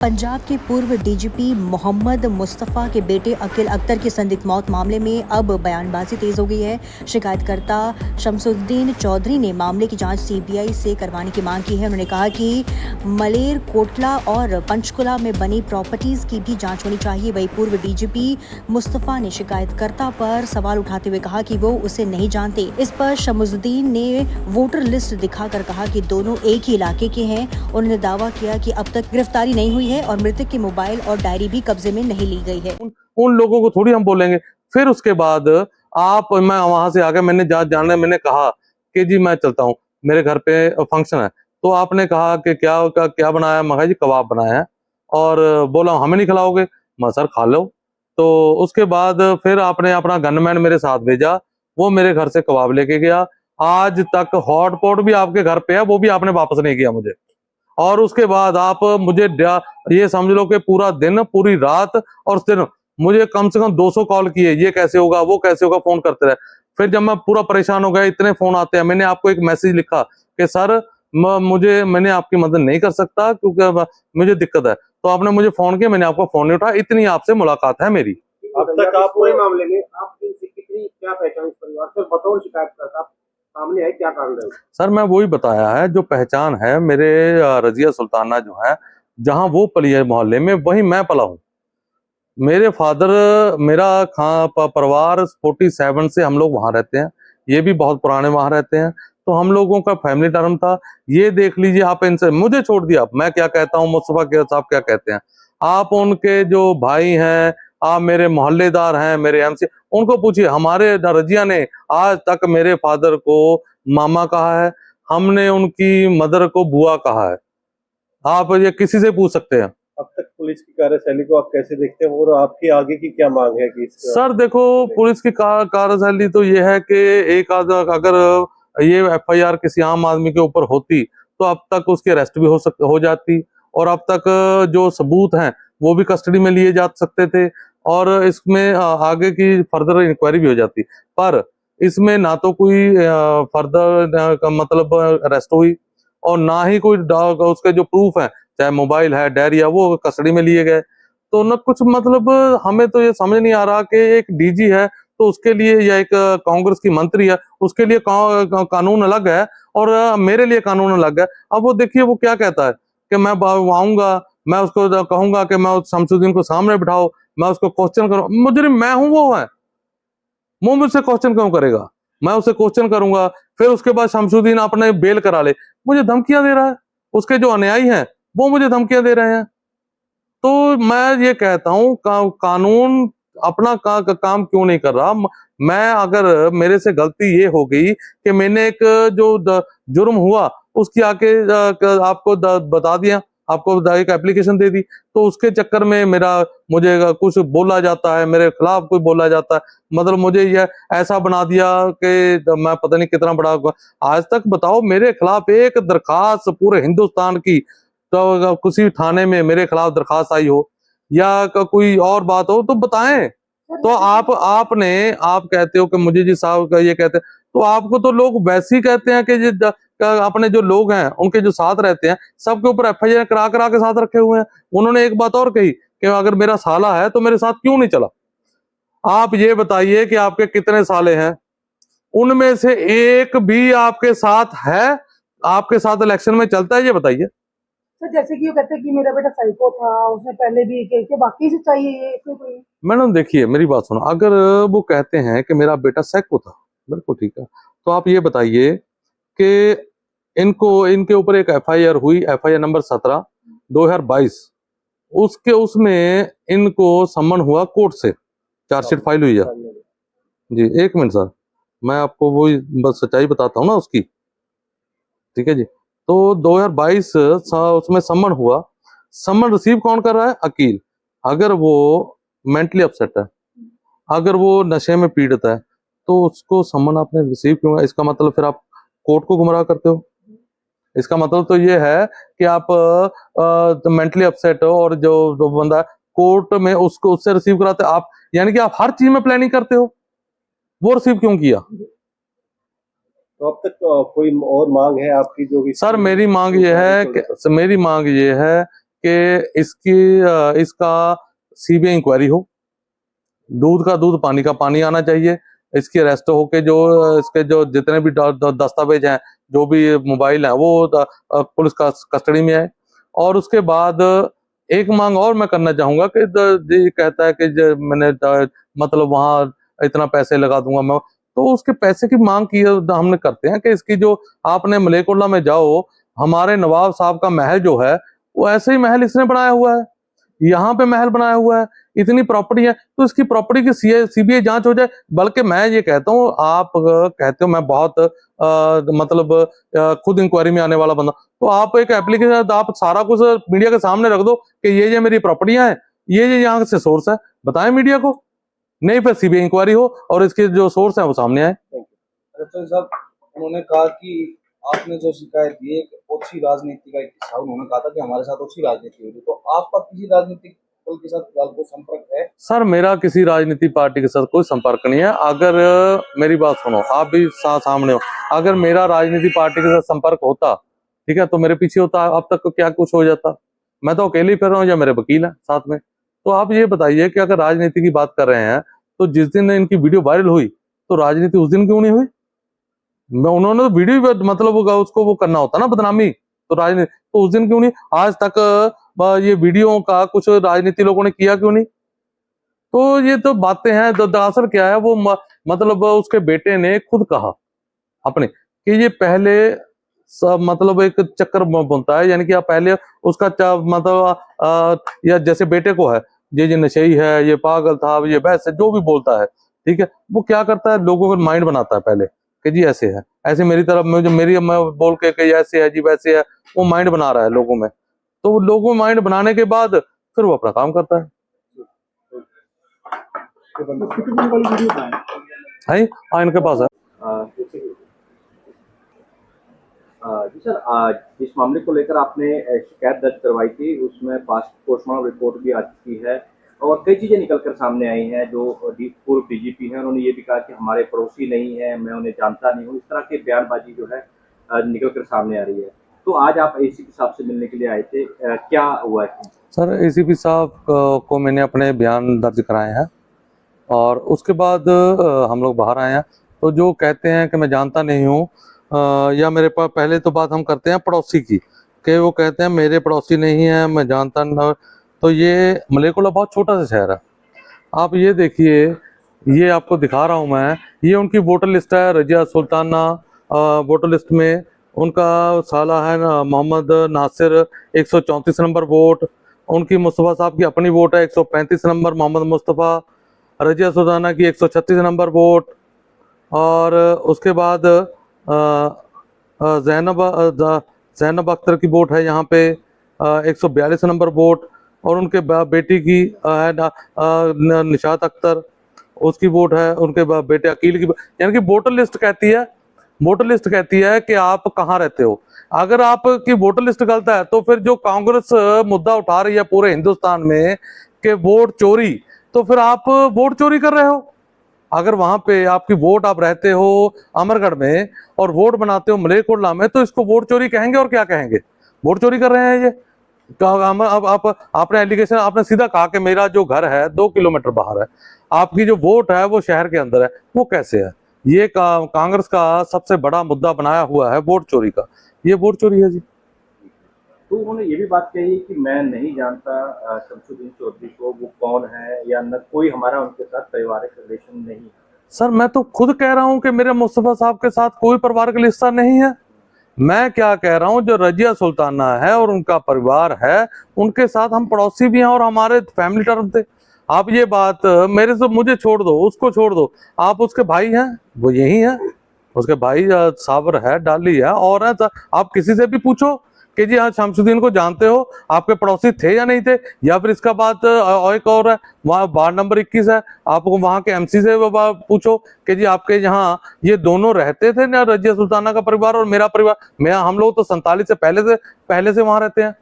पंजाब के पूर्व डीजीपी मोहम्मद मुस्तफ़ा के बेटे अकील अख्तर की संदिग्ध मौत मामले में अब बयानबाजी तेज हो गई है। शिकायतकर्ता शमसुद्दीन चौधरी ने मामले की जांच सीबीआई से करवाने की मांग की है। उन्होंने कहा कि मलेर कोटला और पंचकुला में बनी प्रॉपर्टीज की भी जांच होनी चाहिए। वहीं पूर्व डीजीपी मुस्तफ़ा ने शिकायतकर्ता पर सवाल उठाते हुए कहा कि वो उसे नहीं जानते। इस पर शमसुद्दीन ने वोटर लिस्ट दिखाकर कहा कि दोनों एक ही इलाके के हैं। उन्होंने दावा किया कि अब तक गिरफ्तारी नहीं हुई है और मृतक के मोबाइल और डायरी भी कब्जे में नहीं ली गई है। उन लोगों को थोड़ी हम बोलेंगे। फिर उसके बाद मैं वहां से आके मैंने कहा कि जी मैं चलता हूँ, मेरे घर पे फंक्शन है। तो आपने कहा कि क्या बनाया? मैं कहा जी कबाब बनाया है। और बोला हमें नहीं खिलाओगे? मैं सर खा लो। तो उसके बाद फिर आपने अपना गनमैन मेरे साथ भेजा, वो मेरे घर से कबाब लेके गया। आज तक हॉटपॉट भी आपके घर पे है, वो भी आपने वापस नहीं किया मुझे। और उसके बाद आप मुझे ये समझ लो कि पूरा दिन पूरी रात और दिन मुझे कम से कम 200 कॉल किए, ये कैसे होगा वो कैसे होगा, फोन करते रहे। फिर जब मैं पूरा परेशान हो गया, इतने फोन आते हैं, मैंने आपको एक मैसेज लिखा कि सर मैंने आपकी मदद नहीं कर सकता क्योंकि मुझे दिक्कत है। तो आपने मुझे फोन किया, मैंने आपका फोन नहीं उठाया। इतनी आपसे मुलाकात है मेरी। अब तक आप पूरे मामले में आपकी कितनी क्या पहचान इस परिवार से बतौर शिकायतकर्ता सामने है, क्या कारण है? सर मैं वही बताया है, जो पहचान है मेरे रजिया सुल्ताना जो है, जहां वो पली है मोहल्ले में, वही मैं पला हूँ। मेरे फादर, मेरा परिवार 47 से हम लोग वहां रहते हैं, ये भी बहुत पुराने वहां रहते हैं। तो हम लोगों का फैमिली टर्म था। ये देख लीजिए आप, इनसे मुझे छोड़ दिया, मैं क्या कहता हूँ, मुस्तफा के साहब क्या कहते हैं। आप उनके जो भाई हैं, आप मेरे मोहल्लेदार हैं, मेरे एमसी, उनको पूछिए। हमारे रजिया ने आज तक मेरे फादर को मामा कहा है, हमने उनकी मदर को बुआ कहा है। आप ये किसी से पूछ सकते हैं। अब तक पुलिस की कार्यशैली को आप कैसे देखते हैं और आपकी आगे की क्या मांग है कि सर देखो, पुलिस की कार्यशैली तो ये है कि एक अगर ये एफआईआर किसी आम आदमी के ऊपर होती तो अब तक उसकी अरेस्ट भी हो जाती, और अब तक जो सबूत हैं वो भी कस्टडी में लिए जा सकते थे, और इसमें आगे की फर्दर इंक्वायरी भी हो जाती। पर इसमें ना तो कोई फर्दर का मतलब अरेस्ट हुई, और ना ही कोई उसके जो प्रूफ है, चाहे मोबाइल है, डायरी है, वो कस्टडी में लिए गए। तो न कुछ मतलब हमें तो ये समझ नहीं आ रहा कि एक डीजी है तो उसके लिए, या एक कांग्रेस की मंत्री है उसके लिए कानून अलग है, और मेरे लिए कानून अलग है। अब वो देखिए वो क्या कहता है कि मैं आऊंगा, मैं उसको कहूंगा कि मैं उस शमसुद्दीन को सामने बिठाओ, मैं उसको क्वेश्चन करूं। मुजरिम मैं हूं, वो है, वो मुझसे क्वेश्चन क्यों करेगा? मैं उससे क्वेश्चन करूंगा, फिर उसके बाद शमसुद्दीन अपने बेल करा ले। मुझे धमकियां दे रहा है, उसके जो अनुयायी हैं वो मुझे धमकियां दे रहे हैं। तो मैं ये कहता हूँ कानून अपना काम क्यों नहीं कर रहा? मैं, अगर मेरे से गलती ये हो गई कि मैंने एक जो जुर्म हुआ उसकी आके आपको बता दिया, आपको एक एप्लीकेशन दे दी, तो उसके चक्कर में मुझे कुछ बोला जाता है, मेरे खिलाफ कोई बोला जाता है, मतलब मुझे ये ऐसा बना दिया कि मैं पता नहीं कितना बड़ा। आज तक बताओ मेरे खिलाफ एक दरखास्त पूरे हिंदुस्तान की, तो किसी थाने में मेरे खिलाफ दरखास्त आई हो या कोई और बात हो तो बताएं। तो आप कहते हो कि मुझे जी साहब का ये कहते हैं, तो आपको तो लोग वैसे ही कहते हैं कि अपने जो लोग हैं उनके जो साथ रहते हैं सबके ऊपर एफआईआर करा करा के साथ रखे हुए हैं। उन्होंने एक बात और कही कि अगर मेरा साला है तो मेरे साथ क्यों नहीं चला? आप ये बताइए कि आपके कितने साले हैं, उनमें से एक भी आपके साथ है, आपके साथ इलेक्शन में चलता है? ये बताइए। सर जैसे कि वो कहते हैं कि मेरा बेटा साइको था, उसने पहले भी के बाकी से चाहिए ये कोई। मैडम देखिए मेरी बात सुनो, अगर वो कहते हैं कि मेरा बेटा साइको था, बिल्कुल ठीक है, तो आप ये बताइए कि इनके ऊपर एक एफआईआर हुई, एफआईआर नंबर 17 2022, उसमें इनको सम्मन हुआ कोर्ट से, चार्जशीट फाइल हुई है। जी एक मिनट सर, मैं आपको वो बस सच्चाई बताता हूँ ना उसकी, ठीक है जी। तो 2022 उसमें सम्मन हुआ। सम्मन रिसीव कौन कर रहा है? अकील। अगर वो मेंटली अपसेट है, अगर वो नशे में पीड़ित है, तो उसको सम्मन आपने रिसीव क्यों? इसका मतलब फिर आप कोर्ट को गुमराह करते हो। इसका मतलब तो ये है कि आप मेंटली अपसेट हो, और जो बंदा कोर्ट में उससे रिसीव कराते आप, यानी कि आप हर चीज में प्लानिंग करते हो। वो रिसीव क्यों किया? तो अब तक कोई और मांग है आपकी जो भी? सर मेरी मांग ये है कि इसका सीबीआई इंक्वायरी हो, दूध का दूध पानी का पानी आना चाहिए, इसकी अरेस्ट होके जो इसके जो जितने भी दस्तावेज हैं, जो भी मोबाइल है, वो पुलिस का कस्टडी में आए। और उसके बाद एक मांग और मैं करना चाहूंगा कि ये कहता है कि मैंने मतलब वहां इतना पैसे लगा दूंगा मैं, तो उसके पैसे की मांग की हमने करते हैं कि इसकी जो आपने मलेकुल्ला में जाओ, हमारे नवाब साहब का महल जो है वो ऐसे ही महल इसने बनाया हुआ है, यहाँ पे महल बनाया हुआ है, इतनी प्रॉपर्टी है, तो इसकी प्रॉपर्टी की सीबीआई जांच हो जाए। बल्कि मैं ये कहता हूँ, आप कहते हो मैं बहुत मतलब खुद इंक्वायरी में आने वाला बंदा, तो आप एक एप्लीकेशन, आप सारा कुछ मीडिया के सामने रख दो कि ये मेरी प्रॉपर्टियां हैं, ये यहाँ से सोर्स है, बताएं मीडिया को। नहीं, फिर सीबीआई इंक्वायरी हो और इसके जो सोर्स है वो सामने आए। डॉक्टर साहब, उन्होंने कहा कि आपने जो शिकायत दी है ओछी राजनीति का एक हिस्सा, उन्होंने कहा था कि हमारे साथ ओछी राजनीति हुई, तो आपका किसी राजनीतिक दल के साथ फिलहाल कोई संपर्क है? सर, मेरा किसी राजनीतिक पार्टी के साथ कोई संपर्क नहीं है। अगर मेरी बात सुनो, आप भी सामने हो, अगर मेरा राजनीतिक पार्टी के साथ संपर्क होता, ठीक है, तो मेरे पीछे होता, अब तक क्या कुछ हो जाता। मैं तो अकेले ही फिर रहा हूँ या मेरे वकील हैं साथ में। तो आप ये बताइए कि अगर राजनीति की बात कर रहे हैं, तो जिस दिन इनकी वीडियो वायरल हुई तो राजनीति उस दिन क्यों नहीं हुई? उन्होंने तो वीडियो मतलब उसको वो करना होता ना, बदनामी, तो राजनीति तो उस दिन क्यों नहीं? आज तक ये वीडियो का कुछ राजनीति लोगों ने किया क्यों नहीं? तो ये तो बातें हैं। दरअसल क्या है, वो मतलब उसके बेटे ने खुद कहा अपने कि ये पहले मतलब एक चक्कर बुनता है, यानी कि आप पहले उसका मतलब या जैसे बेटे को है ये नशेई है, ये पागल था, ये वैसे जो भी बोलता है, ठीक है, वो क्या करता है, लोगों का माइंड बनाता है पहले कि जी ऐसे है, ऐसे मेरी तरफ में जो मैं बोल के कि ऐसे है जी वैसे है, वो माइंड बना रहा है लोगों में। तो लोगों में माइंड बनाने के बाद फिर वो अपना काम करता है। हाँ, इनके पास है। जी सर, जिस मामले को लेकर आपने शिकायत दर्ज करवाई थी, उसमें पोस्टमार्टम रिपोर्ट भी आ चुकी है और कई चीजें निकलकर सामने आई हैं। जो पूर्व डीजीपी हैं, उन्होंने ये भी कहा कि हमारे पड़ोसी नहीं है, मैं उन्हें जानता नहीं हूँ, इस तरह की बयानबाजी जो है निकलकर सामने आ रही है। तो आज आप एसीपी साहब से मिलने के लिए आए थे, क्या हुआ है? सर, एसीपी साहब को मैंने अपने बयान दर्ज कराए हैं और उसके बाद हम लोग बाहर आए हैं। तो जो कहते हैं कि मैं जानता नहीं हूँ, या मेरे पास, पहले तो बात हम करते हैं पड़ोसी की, कि वो कहते हैं मेरे पड़ोसी नहीं है, मैं जानता नहीं। तो ये मलेकुल्ला बहुत छोटा सा शहर है। आप ये देखिए, ये आपको दिखा रहा हूँ मैं, ये उनकी वोटर लिस्ट है, रजिया सुल्ताना वोटर लिस्ट में उनका साला है मोहम्मद नासिर 134 नंबर वोट, उनकी मुस्तफ़ा साहब की अपनी वोट है 135 नंबर मोहम्मद मुस्तफ़ा, रजिया सुल्ताना की 136 नंबर वोट, और उसके बाद ज़ैनब अख्तर की वोट है यहाँ पे 142 नंबर वोट, और उनके बेटी की है निशात अख्तर, उसकी वोट है, उनके बेटे अकील की। यानी कि वोटर लिस्ट कहती है कि आप कहाँ रहते हो। अगर आपकी वोटर लिस्ट गलत है तो फिर जो कांग्रेस मुद्दा उठा रही है पूरे हिंदुस्तान में कि वोट चोरी, तो फिर आप वोट चोरी कर रहे हो। अगर वहां पे आपकी वोट, आप रहते हो अमरगढ़ में और वोट बनाते हो मलेकुल्ला में, तो इसको वोट चोरी कहेंगे और क्या कहेंगे? वोट चोरी कर रहे हैं ये। अब आपने एलिगेशन, आपने सीधा कहा कि मेरा जो घर है 2 किलोमीटर बाहर है, आपकी जो वोट है वो शहर के अंदर है, वो कैसे है? ये कांग्रेस का सबसे बड़ा मुद्दा बनाया हुआ है वोट चोरी का, ये वोट चोरी है जी। तो उन्होंने ये भी बात कही कि मैं नहीं जानता शमसुद्दीन चौधरी को, वो कौन है, या न कोई हमारा उनके साथ पारिवारिक रिलेशन नहीं है। सर, मैं तो खुद कह रहा हूं कि मेरे मुस्तफा साहब के साथ कोई पारिवारिक रिश्ता नहीं है। मैं क्या कह रहा हूं, जो रजिया सुल्ताना है और उनका परिवार है, उनके साथ हम पड़ोसी भी हैं और हमारे फैमिली टर्म थे। आप ये बात मेरे से, मुझे छोड़ दो, उसको छोड़ दो, आप उसके भाई हैं, वो यही है, उसके भाई साबर है, डाली है, और है। आप किसी से भी पूछो कि जी हाँ शमसुद्दीन को जानते हो, आपके पड़ोसी थे या नहीं थे, या फिर इसका बात और एक और है, वहाँ वार्ड नंबर 21 है, आपको वहाँ के एमसी से पूछो कि जी आपके यहाँ ये दोनों रहते थे ना, रजिया सुल्ताना का परिवार और मेरा परिवार। हम लोग तो 47 से पहले से वहाँ रहते हैं।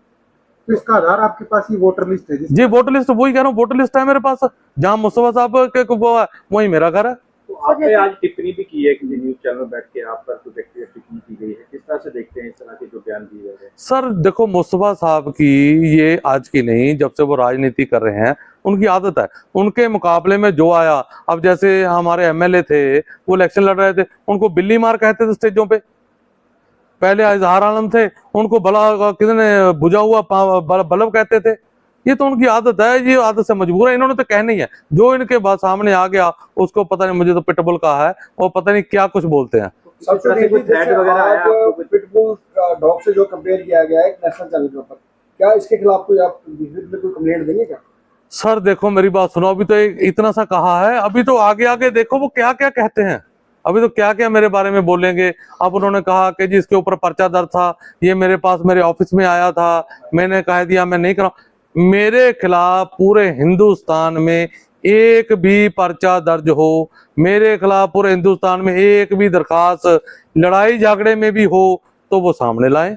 तो इसका आधार आपके पास ही वोटर लिस्ट है? जी, वोटर लिस्ट, वही कह रहा हूँ, वोटर लिस्ट है मेरे पास, जहाँ मुस्तफा साहब के वो है वही मेरा घर है। तो आप पे आज टिप्पणी भी की है किसी न्यूज चैनल में बैठ के आप पर कुछ व्यक्तिगत टिप्पणी की गई है, किस तरह से देखते हैं इस तरह के जो बयान दिए गए हैं? सर देखो, मुस्तफा साहब की ये आज की नहीं, जब से वो राजनीति कर रहे हैं उनकी आदत है। उनके मुकाबले में जो आया, अब जैसे हमारे एमएलए थे वो इलेक्शन लड़ रहे थे, उनको बिल्ली मार कहते थे स्टेजों पे। पहले इजहार आलम थे, उनको भला कितने बुझा हुआ बल्ब कहते थे। ये तो उनकी आदत है, ये आदत से मजबूर है, इन्होंने तो कहना ही है। जो इनके बाद सामने आ गया उसको पता नहीं, मुझे तो पिटबुल कहा है और पता नहीं क्या कुछ बोलते हैं। सबसे तरह से कोई थ्रेट वगैरह आया आपको कुछ? पिटबुल डॉग से जो कंपेयर किया गया है एक नेशनल चैनल के ऊपर, क्या इसके खिलाफ कोई आप में कोई कंप्लेंट देंगे क्या? सर देखो मेरी बात सुनो, अभी तो इतना सा कहा है, अभी तो आगे आगे देखो वो क्या क्या कहते हैं। अभी तो क्या क्या मेरे बारे में बोलेंगे। अब उन्होंने कहा कि जी इसके ऊपर पर्चा दर्ज था, ये मेरे पास मेरे ऑफिस में आया था, मैंने कह दिया मैं नहीं करा। मेरे खिलाफ पूरे हिंदुस्तान में एक भी पर्चा दर्ज हो, मेरे खिलाफ पूरे हिंदुस्तान में एक भी दरखास्त लड़ाई झगड़े में भी हो तो वो सामने लाएं,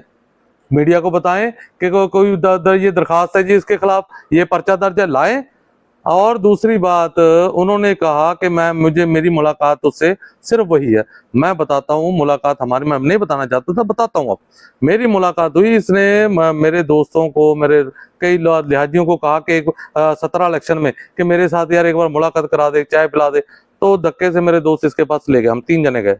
मीडिया को बताएं कि कोई ये दरखास्त है जी इसके खिलाफ, ये पर्चा दर्ज है, लाएं। और दूसरी बात, उन्होंने कहा कि मुझे मेरी मुलाकात उससे सिर्फ वही है। मैं बताता हूँ मुलाकात हमारी, मैं नहीं बताना चाहता था, बताता हूँ अब। मेरी मुलाकात हुई, इसने मेरे दोस्तों को, मेरे कई लिहाजियों को कहा कि 17 इलेक्शन में कि मेरे साथ यार एक बार मुलाकात करा दे, चाय पिला दे। तो धक्के से मेरे दोस्त इसके पास ले गए, हम 3 जने गए।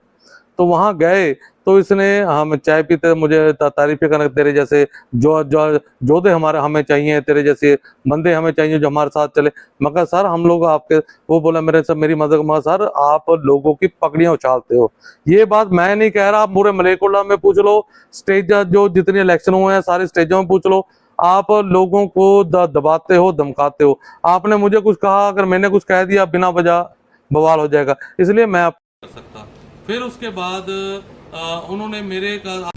तो वहां गए तो इसने, हम चाय पीते, मुझे तारीफें करने, तेरे जैसे जोधे हमारे हमें चाहिए, तेरे जैसे बंदे हमें चाहिए जो हमारे साथ चले। मगर सर हम लोग आपके, वो बोला मेरी मदद, मगर सर आप लोगों की पगड़ियां उछालते हो। ये बात मैं नहीं कह रहा, आप पूरे मलेकुल्ला में पूछ लो, स्टेज जो जितने इलेक्शन हुए हैं सारे स्टेजों में पूछ लो। आप लोगों को दबाते हो, धमकाते हो। आपने मुझे कुछ कहा, अगर मैंने कुछ कह दिया बिना वजह बवाल हो जाएगा, इसलिए मैं आप कर सकता। फिर उसके बाद उन्होंने मेरे का